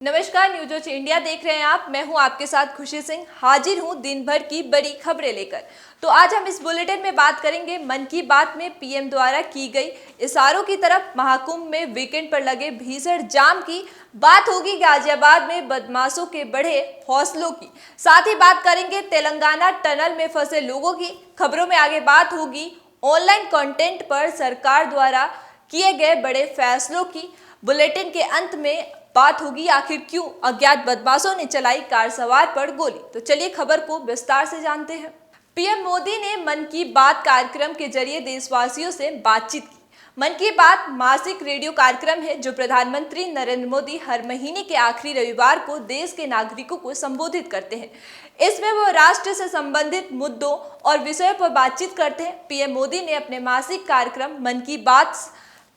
नमस्कार, news India देख रहे हैं आप। मैं हूं आपके साथ खुशी सिंह, हाजिर हूं दिन भर की बड़ी खबरें लेकर। तो आज हम इस बुलेटिन में बात करेंगे मन की बात में पीएम द्वारा की गई इशारों की तरफ, महाकुंभ में वीकेंड पर लगे भीषण जाम की, बात होगी गाजियाबाद में बदमाशों के बढ़े हौसलों की, साथ ही बात करेंगे तेलंगाना टनल में फंसे लोगों की। खबरों में आगे बात होगी ऑनलाइन कंटेंट पर सरकार द्वारा किए गए बड़े फैसलों की। बुलेटिन के अंत में बात होगी आखिर क्यों अज्ञात बदमाशों ने चलाई कार सवार पर गोली। तो चलिए खबर को विस्तार से जानते हैं। पीएम मोदी ने मन की बात कार्यक्रम के जरिए देशवासियों से बातचीत की। मन की बात मासिक रेडियो कार्यक्रम है जो प्रधानमंत्री नरेंद्र मोदी हर महीने के आखिरी रविवार को देश के नागरिकों को संबोधित करते हैं। इसमें वो राष्ट्र से संबंधित मुद्दों और विषयों पर बातचीत करते हैं। पीएम मोदी ने अपने मासिक कार्यक्रम मन की बात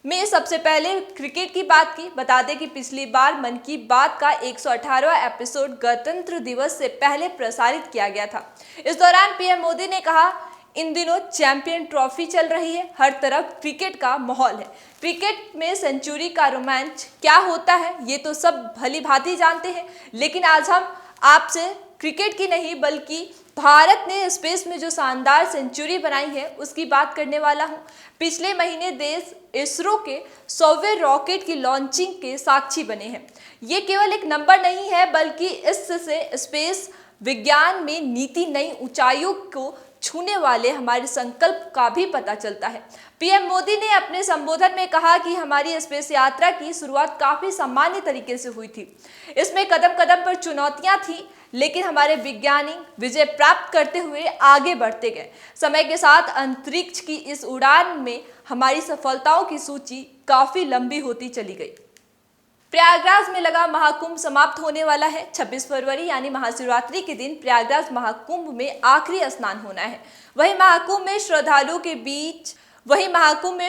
में सबसे पहले क्रिकेट की बात की। बता दें कि पिछली बार मन की बात का 118वां एपिसोड गणतंत्र दिवस से पहले प्रसारित किया गया था। इस दौरान पीएम मोदी ने कहा, इन दिनों चैंपियन ट्रॉफी चल रही है, हर तरफ क्रिकेट का माहौल है। क्रिकेट में सेंचुरी का रोमांच क्या होता है ये तो सब भली भांति जानते हैं, लेकिन आज हम आपसे क्रिकेट की नहीं बल्कि भारत ने स्पेस में जो शानदार सेंचुरी बनाई है उसकी बात करने वाला हूं। पिछले महीने देश इसरो के 100वें रॉकेट की लॉन्चिंग के साक्षी बने हैं। ये केवल एक नंबर नहीं है बल्कि इससे स्पेस विज्ञान में नीति नई ऊंचाइयों को छूने वाले हमारे संकल्प का भी पता चलता है। पीएम मोदी ने अपने संबोधन में कहा कि हमारी स्पेस यात्रा की शुरुआत काफी सामान्य तरीके से हुई थी। इसमें कदम कदम पर चुनौतियां थी, लेकिन हमारे वैज्ञानिक विजय प्राप्त करते हुए आगे बढ़ते गए। समय के साथ अंतरिक्ष की इस उड़ान में हमारी सफलताओं की सूची काफी लंबी होती चली गई। प्रयागराज में लगा महाकुंभ समाप्त होने वाला है। 26 फरवरी यानी महाशिवरात्रि के दिन प्रयागराज महाकुंभ में आखिरी स्नान होना है। वहीं महाकुंभ में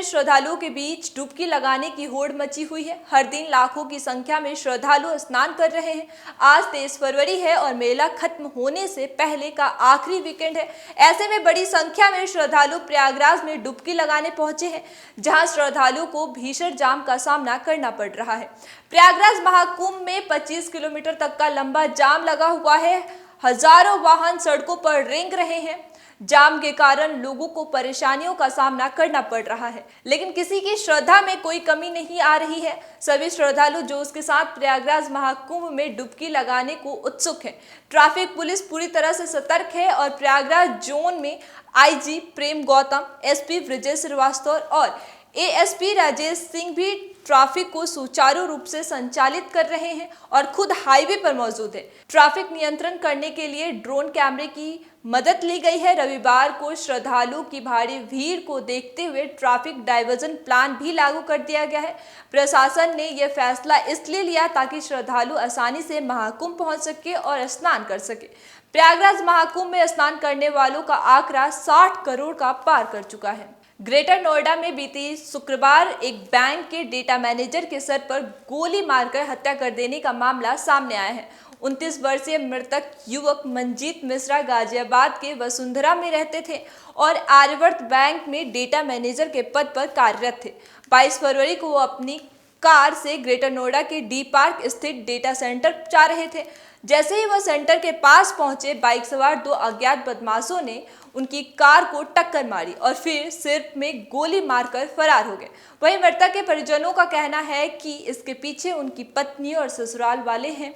श्रद्धालुओं के बीच डुबकी लगाने की होड़ मची हुई है। हर दिन लाखों की संख्या में श्रद्धालु स्नान कर रहे हैं। आज 23 फरवरी है और मेला खत्म होने से पहले का आखिरी वीकेंड है। ऐसे में बड़ी संख्या में श्रद्धालु प्रयागराज में डुबकी लगाने पहुंचे हैं, जहां श्रद्धालुओं को भीषण जाम का सामना करना पड़ रहा है। प्रयागराज महाकुंभ में 25 किलोमीटर तक का लंबा जाम लगा हुआ है। हजारों वाहन सड़कों पर रेंग रहे हैं। जाम के कारण लोगों को परेशानियों का सामना करना पड़ रहा है, लेकिन किसी की श्रद्धा में कोई कमी नहीं आ रही है। सभी श्रद्धालु जोश के साथ प्रयागराज महाकुंभ में डुबकी लगाने को उत्सुक हैं। ट्रैफिक पुलिस पूरी तरह से सतर्क है और प्रयागराज जोन में आईजी प्रेम गौतम, एसपी ब्रजेश श्रीवास्तव और एएसपी राजेश सिंह भी ट्रैफिक को सुचारू रूप से संचालित कर रहे हैं और खुद हाईवे पर मौजूद है। ट्रैफिक नियंत्रण करने के लिए ड्रोन कैमरे की मदद ली गई है। रविवार को श्रद्धालुओं की भारी भीड़ को देखते हुए ट्रैफिक डाइवर्जन प्लान भी लागू कर दिया गया है। प्रशासन ने यह फैसला इसलिए लिया ताकि श्रद्धालु आसानी से महाकुंभ पहुंच सके और स्नान कर सके। प्रयागराज महाकुंभ में स्नान करने वालों का आंकड़ा 60 करोड़ का पार कर चुका है। ग्रेटर नोएडा में बीती शुक्रवार एक बैंक के डेटा मैनेजर के सर पर गोली मारकर हत्या कर देने का मामला सामने आया है। 29 वर्षीय मृतक युवक मंजीत मिश्रा गाजियाबाद के वसुंधरा में रहते थे और आर्यवर्त बैंक में डेटा मैनेजर के पद पर कार्यरत थे। 22 फरवरी को वो अपनी कार से ग्रेटर नोएडा के डी पार्क स्थित डेटा सेंटर जा रहे थे। जैसे ही वह सेंटर के पास पहुंचे, बाइक सवार 2 अज्ञात बदमाशों ने उनकी कार को टक्कर मारी और फिर सिर में गोली मारकर फरार हो गए। वहीं मृतक के परिजनों का कहना है कि इसके पीछे उनकी पत्नी और ससुराल वाले हैं।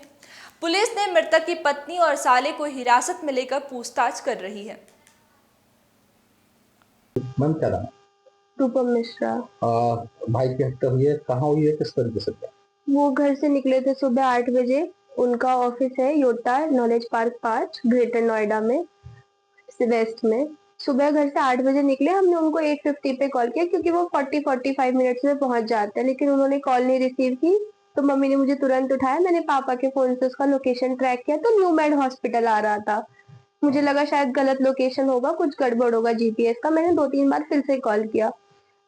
पुलिस ने मृतक की पत्नी और साले को हिरासत में लेकर पूछताछ कर रही है। मैम क्या नाम? रूपम मिश्रा। भाई की हत्या हुई है, कहाँ हुई है, किस तरीके से? वो घर से निकले थे सुबह 8 बजे। उनका ऑफिस है Yotta knowledge park 5 greater Noida में वेस्ट में। सुबह घर से 8 बजे निकले। हमने उनको 8:50 पे कॉल किया क्योंकि वो 40-45 मिनट्स में पहुंच जाते हैं, लेकिन उन्होंने कॉल नहीं रिसीव की। तो मम्मी ने मुझे तुरंत उठाया। मैंने पापा के फोन से उसका लोकेशन ट्रैक किया तो न्यू मेड हॉस्पिटल आ रहा था। मुझे लगा शायद गलत लोकेशन होगा, कुछ गड़बड़ होगा जीपीएस का। मैंने 2-3 बार फिर से कॉल किया।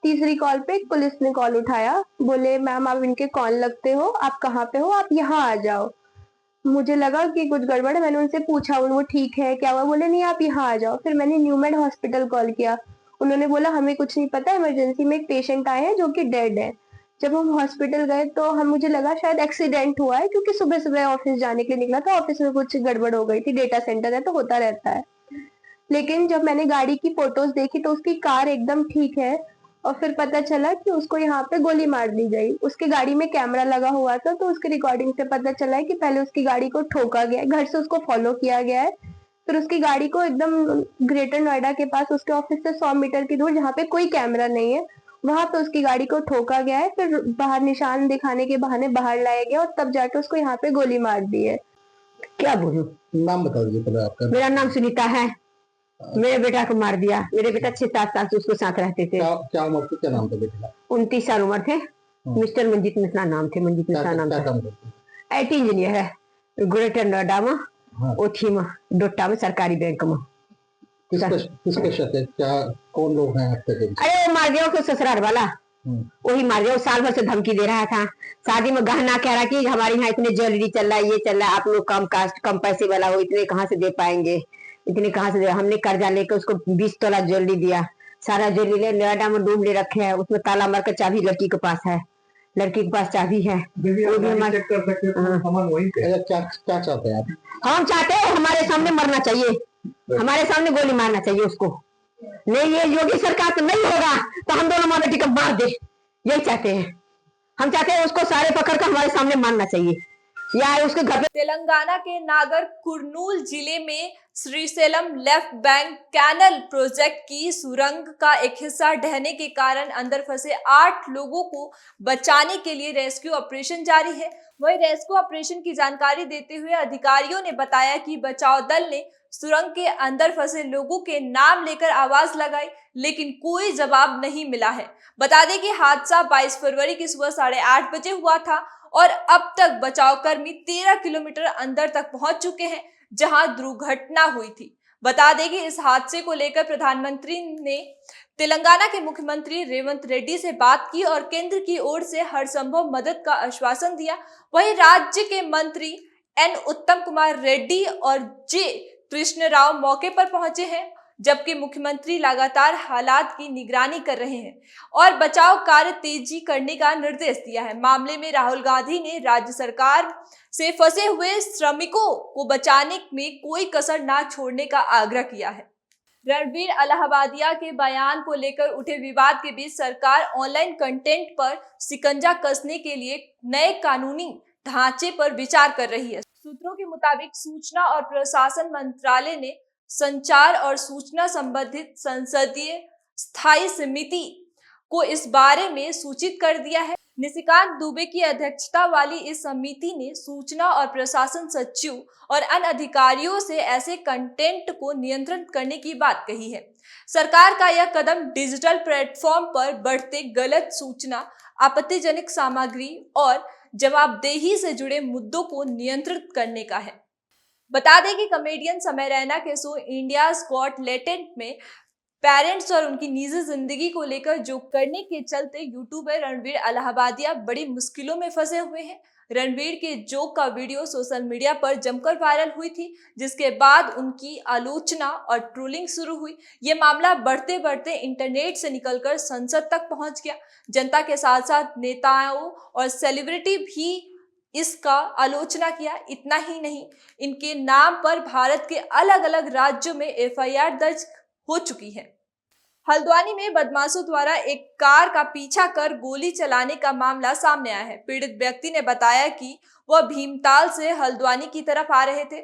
तीसरी कॉल पे एक पुलिस ने कॉल उठाया। बोले मैम आप इनके कॉल लगते हो, आप कहाँ पे हो, आप यहाँ आ जाओ। मुझे लगा कि कुछ गड़बड़ है। मैंने उनसे पूछा वो ठीक है क्या हुआ, बोले नहीं आप यहाँ आ जाओ। फिर मैंने न्यू मेड हॉस्पिटल कॉल किया। उन्होंने बोला हमें कुछ नहीं पता, इमरजेंसी में एक पेशेंट आए हैं जो कि डेड है। जब हम हॉस्पिटल गए तो हम मुझे लगा शायद एक्सीडेंट हुआ है, क्योंकि सुबह सुबह ऑफिस जाने के लिए निकला था, ऑफिस में कुछ गड़बड़ हो गई थी, डेटा सेंटर है तो होता रहता है। लेकिन जब मैंने गाड़ी की फोटोज देखी तो उसकी कार एकदम ठीक है, और फिर पता चला कि उसको यहाँ पे गोली मार दी गई। उसकी गाड़ी में कैमरा लगा हुआ था, तो उसकी रिकॉर्डिंग से पता चला है कि पहले उसकी गाड़ी को ठोका गया है, घर से उसको फॉलो किया गया है, फिर उसकी गाड़ी को एकदम ग्रेटर नोएडा के पास उसके ऑफिस से 100 मीटर की दूर, जहाँ पे कोई कैमरा नहीं है, वहां पे उसकी गाड़ी को ठोका गया है। फिर बाहर निशान दिखाने के बहाने बाहर लाया गया और तब जाके उसको यहाँ पे गोली मार दी है। क्या बोलूं। नाम बता दीजिए पहले आपका। मेरा नाम सुनीता है। मेरे बेटा को मार दिया। मेरे बेटा 6-7 साल से उसको साथ रहते थे। क्या उम्र थी, क्या नाम था बेटे का? 29 साल उम्र थे। मिस्टर मंजीत मिश्रा नाम थे। मंजीत मिश्रा नाम था। काम करते? IT इंजीनियर है, ग्रेटर नोएडा में, हाँ। ओथी में, डोटा में, सरकारी बैंक में। किसके शक है? क्या कौन लोग हैं आपके? अरे वो मार दिया उसको ससुराल वाला, वही मार दिया। वो साल भर से धमकी दे रहा था, शादी में गहना कह रहा कि हमारे यहाँ इतने ज्वेलरी चल रहा है, ये चल रहा है, आप लोग कम कास्ट कम पैसे वाला हो, इतने कहाँ से दे पाएंगे, इतने कहाँ से दे। हमने कर्जा लेकर उसको 20 तोला ज्वेलरी दिया। सारा ज्वेलरी ले नोएडा में डूब ले रखे है, उसमें ताला मार कर चाबी लड़की के पास है, लड़की के पास चाबी है। वो भी हमारे क्या चाहते हैं आप? हम चाहते हैं हमारे सामने मरना चाहिए, हमारे सामने गोली मारना चाहिए उसको। नहीं, ये योगी सरकार तो नहीं होगा तो हम दोनों माँ बेटी को मार दे, यही चाहते हैं। हम चाहते हैं उसको सारे पकड़ कर हमारे सामने मारना चाहिए, या उसके घर पे। तेलंगाना के नागर कुर्नूल जिले में Srisailam left bank canal project की सुरंग का एक हिस्सा ढहने के कारण अंदर फंसे 8 लोगों को बचाने के लिए रेस्क्यू ऑपरेशन जारी है। वहीं रेस्क्यू ऑपरेशन की जानकारी देते हुए अधिकारियों ने बताया कि बचाव दल ने सुरंग के अंदर फंसे लोगों के नाम लेकर आवाज लगाई, लेकिन कोई जवाब नहीं मिला है। बता दें कि हादसा 22 फरवरी की सुबह 8:30 बजे हुआ था और अब तक बचाव कर्मी 13 किलोमीटर अंदर तक पहुंच चुके हैं, जहां दुर्घटना हुई थी। बता दें कि इस हादसे को लेकर प्रधानमंत्री ने तेलंगाना के मुख्यमंत्री रेवंत रेड्डी से बात की और केंद्र की ओर से हर संभव मदद का आश्वासन दिया। वहीं राज्य के मंत्री N उत्तम कुमार रेड्डी और J कृष्ण राव मौके पर पहुंचे हैं, जबकि मुख्यमंत्री लगातार हालात की निगरानी कर रहे हैं और बचाव कार्य तेजी करने का निर्देश दिया है। मामले में राहुल गांधी ने राज्य सरकार से फंसे हुए श्रमिकों को बचाने में कोई कसर ना छोड़ने का आग्रह किया है। रणबीर अलाहाबादिया के बयान को लेकर उठे विवाद के बीच सरकार ऑनलाइन कंटेंट पर शिकंजा कसने के लिए नए कानूनी ढांचे पर विचार कर रही है। सूत्रों के मुताबिक सूचना और प्रशासन मंत्रालय ने संचार और सूचना संबंधित संसदीय स्थायी समिति को इस बारे में सूचित कर दिया है। निशिकांत दुबे की अध्यक्षता वाली इस समिति ने सूचना और प्रशासन सचिव और अन्य अधिकारियों से ऐसे कंटेंट को नियंत्रित करने की बात कही है। सरकार का यह कदम डिजिटल प्लेटफॉर्म पर बढ़ते गलत सूचना, आपत्तिजनक सामग्री और जवाबदेही से जुड़े मुद्दों को नियंत्रित करने का है। बता दें कि कॉमेडियन समय रैना के शो इंडियाज गॉट टैलेंट में पेरेंट्स और उनकी निजी जिंदगी को लेकर जोक करने के चलते यूट्यूबर रणबीर अलाहाबादिया बड़ी मुश्किलों में फंसे हुए हैं। रणबीर के जोक का वीडियो सोशल मीडिया पर जमकर वायरल हुई थी, जिसके बाद उनकी आलोचना और ट्रोलिंग शुरू हुई। ये मामला बढ़ते बढ़ते इंटरनेट से निकलकर संसद तक पहुंच गया। जनता के साथ साथ नेताओं और सेलिब्रिटी भी इसका आलोचना किया। इतना ही नहीं, इनके नाम पर भारत के अलग अलग राज्यों में FIR दर्ज हो चुकी है। हल्द्वानी में बदमाशों द्वारा एक कार का पीछा कर गोली चलाने का मामला सामने आया है। पीड़ित व्यक्ति ने बताया कि वह भीमताल से हल्द्वानी की तरफ आ रहे थे,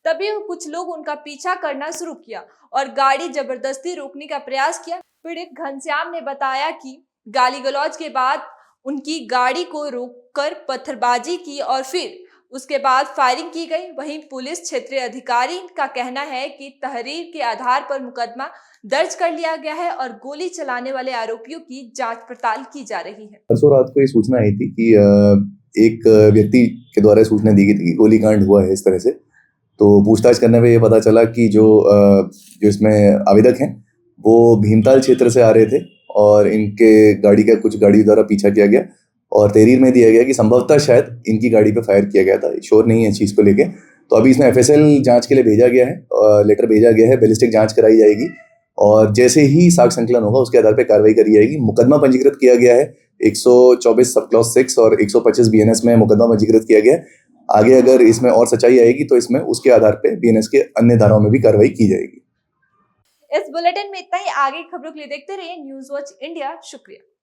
तभी कुछ लोग उनका पीछा करना शुरू किया और गाड़ी जबरदस्ती रोकने का प्रयास किया। पीड़ित घनश्याम ने बताया कि गाली गलौज के बाद उनकी गाड़ी को रोककर पत्थरबाजी की और फिर उसके बाद फायरिंग की गई। वहीं पुलिस क्षेत्रीय अधिकारी का कहना है कि तहरीर के आधार पर मुकदमा दर्ज कर लिया गया है और गोली चलाने वाले आरोपियों की जांच पड़ताल की जा रही है। परसों रात को ये सूचना आई थी कि एक व्यक्ति के द्वारा सूचना दी गई थी कि गोलीकांड हुआ है इस तरह से। तो पूछताछ करने पे ये पता चला कि जो इसमें आवेदक हैं वो भीमताल क्षेत्र से आ रहे थे और इनके कुछ गाड़ी द्वारा पीछा किया गया और तहरीर में दिया गया कि संभवतः शायद इनकी गाड़ी पे फायर किया गया था। श्योर नहीं है इस चीज़ को लेके। तो अभी इसमें FSL जांच के लिए भेजा गया है, लेटर भेजा गया है, बैलिस्टिक जांच कराई जाएगी और जैसे ही साक्ष्य संकलन होगा उसके आधार पर कार्रवाई करी जाएगी। मुकदमा पंजीकृत किया गया है 124 सब क्लॉज 6 और 125 बीएनएस में मुकदमा पंजीकृत किया गया है। आगे अगर इसमें और सच्चाई आएगी तो इसमें उसके आधार पे बीएनएस के अन्य धाराओं में भी कार्रवाई की जाएगी। इस बुलेटिन में इतना ही। आगे खबरों के लिए देखते रहिए न्यूज़ वॉच इंडिया। शुक्रिया।